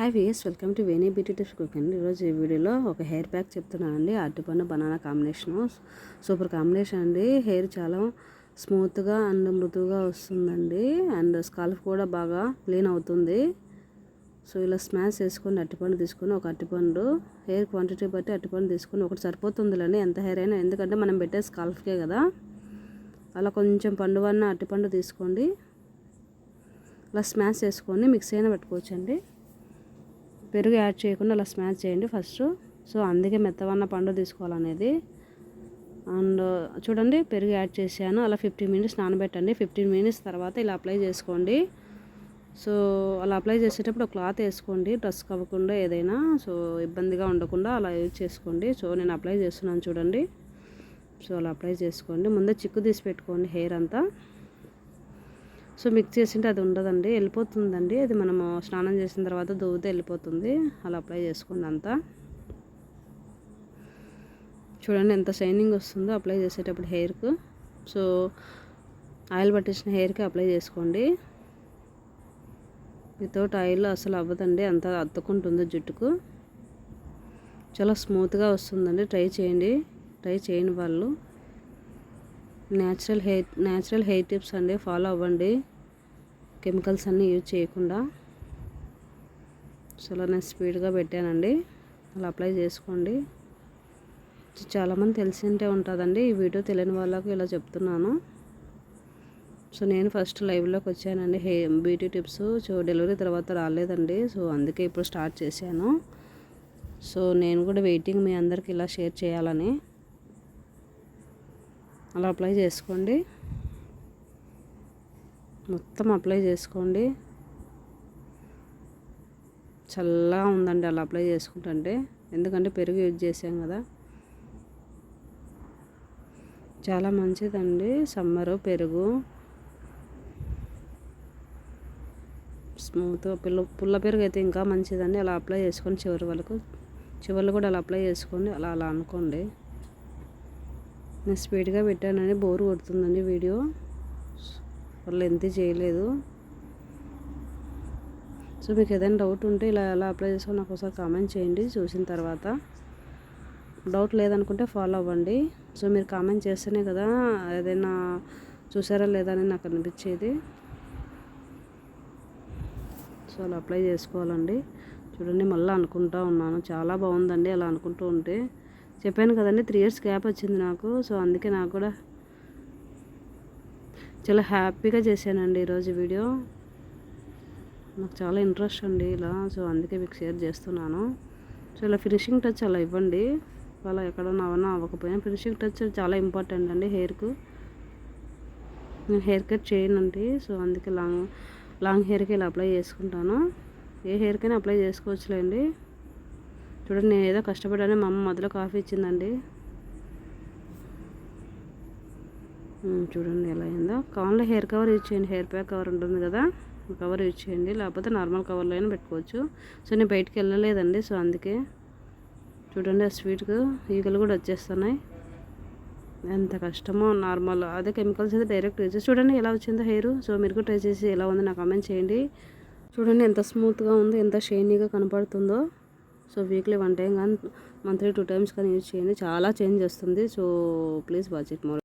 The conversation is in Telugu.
Hi viewers, welcome to Veni beauty tips cooking. ఈరోజు ఈ వీడియోలో ఒక హెయిర్ ప్యాక్ చెప్తున్నానండి. అరటిపండు బనానా కాంబినేషను సూపర్ కాంబినేషన్ అండి. హెయిర్ చాలా స్మూత్గా అండ్ మృదువుగా వస్తుందండి. అండ్ స్కాల్ఫ్ కూడా బాగా క్లీన్ అవుతుంది. సో ఇలా స్మాష్ చేసుకొని అరటిపండు తీసుకొని ఒక అరటిపండు హెయిర్ క్వాంటిటీ బట్టి అరటిపండు తీసుకొని ఒకటి సరిపోతుందిలేండి, ఎంత హెయిర్ అయినా, ఎందుకంటే మనం పెట్టే స్కాల్ఫ్కే కదా. అలా కొంచెం పండు అరటిపండు తీసుకోండి. అలా స్మాష్ చేసుకొని మిక్సీ అయినా పెట్టుకోవచ్చండి. పెరుగు యాడ్ చేయకుండా అలా స్మాష్ చేయండి ఫస్ట్. సో అందుకే మెత్తవన్న పండు తీసుకోవాలనేది. అండ్ చూడండి, పెరుగు యాడ్ చేశాను. అలా 15 మినిట్స్ నానబెట్టండి. 15 మినిట్స్ తర్వాత ఇలా అప్లై చేసుకోండి. సో అలా అప్లై చేసేటప్పుడు క్లాత్ వేసుకోండి, డ్రెస్ కవ్వకుండా ఏదైనా. సో ఇబ్బందిగా ఉండకుండా అలా యూజ్ చేసుకోండి. సో నేను అప్లై చేస్తున్నాను చూడండి. సో అలా అప్లై చేసుకోండి. ముందే చిక్కు తీసి పెట్టుకోండి హెయిర్ అంతా. సో మిక్స్ చేసింటే అది ఉండదండి, వెళ్ళిపోతుందండి. అది మనము స్నానం చేసిన తర్వాత దువ్వుతే వెళ్ళిపోతుంది. అలా అప్లై చేసుకోండి అంతా. చూడండి ఎంత షైనింగ్ వస్తుందో అప్లై చేసేటప్పుడు హెయిర్కు. సో ఆయిల్ పట్టించిన హెయిర్కి అప్లై చేసుకోండి. వితౌట్ ఆయిల్ అసలు అవ్వదండి, అంత అత్తుకుంటుంది జుట్టుకు. చాలా స్మూత్గా వస్తుందండి. ట్రై చేయని వాళ్ళు. న్యాచురల్ హెయిర్ టిప్స్ అండి, ఫాలో అవ్వండి. కెమికల్స్ అన్నీ యూజ్ చేయకుండా. సో అలా నేను స్పీడ్గా పెట్టానండి. అలా అప్లై చేసుకోండి. చాలామంది తెలిసింటే ఉంటుందండి, ఈ వీడియో తెలియని వాళ్ళకు ఇలా చెప్తున్నాను. సో నేను ఫస్ట్ లైవ్లోకి వచ్చానండి బ్యూటీ టిప్స్. సో డెలివరీ తర్వాత రాలేదండి, సో అందుకే ఇప్పుడు స్టార్ట్ చేశాను. సో నేను కూడా వెయిటింగ్ మీ అందరికి ఇలా షేర్ చేయాలని. అలా అప్లై చేసుకోండి, మొత్తం అప్లై చేసుకోండి. చల్లగా ఉందండి అలా అప్లై చేసుకుంటుంటే, ఎందుకంటే పెరుగు యూజ్ చేసాం కదా. చాలా మంచిదండి సమ్మరు పెరుగు. స్మూత్గా పుల్ల పెరుగు అయితే ఇంకా మంచిదండి. అలా అప్లై చేసుకొని చివర్లు కూడా అలా అప్లై చేసుకోండి. అలా అనుకోండి. నేను స్పీడ్గా పెట్టానండి, బోర్ కొడుతుందండి వీడియో, వాళ్ళు ఎంత చేయలేదు. సో మీకు ఏదైనా డౌట్ ఉంటే ఇలా ఎలా అప్లై చేసుకొని నాకు ఒకసారి కామెంట్ చేయండి చూసిన తర్వాత. డౌట్ లేదనుకుంటే ఫాలో అవ్వండి. సో మీరు కామెంట్ చేస్తేనే కదా ఏదైనా చూసారా లేదా అని నాకు అనిపించేది. సో అలా అప్లై చేసుకోవాలండి. చూడండి, మళ్ళీ అనుకుంటా ఉన్నాను, చాలా బాగుందండి అలా అనుకుంటూ ఉంటే. చెప్పాను కదండి 3 ఇయర్స్ గ్యాప్ వచ్చింది నాకు. సో అందుకే నాకు కూడా చాలా హ్యాపీగా చేశానండి ఈరోజు వీడియో. నాకు చాలా ఇంట్రెస్ట్ అండి ఇలా. సో అందుకే మీకు షేర్ చేస్తున్నాను. సో ఇలా ఫినిషింగ్ టచ్ అలా ఇవ్వండి. అలా ఎక్కడన్నా అవ్వకపోయినా ఫినిషింగ్ టచ్ చాలా ఇంపార్టెంట్ అండి హెయిర్కు. నేను హెయిర్ కట్ చేయనండి, సో అందుకే లాంగ్ హెయిర్కి ఇలా అప్లై చేసుకుంటాను. ఏ హెయిర్కైనా అప్లై చేసుకోవచ్చులేండి. చూడండి, నేను ఏదో కష్టపడానే మా అమ్మ మొదలు కాఫీ ఇచ్చిందండి. చూడండి ఎలా అయిందో. కావాలంటే హెయిర్ కవర్ యూజ్ చేయండి, హెయిర్ ప్యాక్ కవర్ ఉంటుంది కదా, కవర్ యూజ్ చేయండి. లేకపోతే నార్మల్ కవర్లో అయినా పెట్టుకోవచ్చు. సో నేను బయటికి వెళ్ళలేదండి, సో అందుకే. చూడండి ఆ స్వీట్కు ఈగలు కూడా వచ్చేస్తున్నాయి. ఎంత కష్టమో. నార్మల్ అదే కెమికల్స్ అయితే డైరెక్ట్ యూజ్ చేసి చూడండి ఎలా వచ్చిందో హెయిర్. సో మీరు కూడా ట్రై చేసి ఎలా ఉందో నాకు కామెంట్ చేయండి. చూడండి ఎంత స్మూత్గా ఉందో, ఎంత షైనీగా కనపడుతుందో. సో వీక్లీ 1 టైం కానీ మంత్లీ 2 టైమ్స్ కానీ యూజ్ చేయండి, చాలా చేంజ్ వస్తుంది. So please watch it more.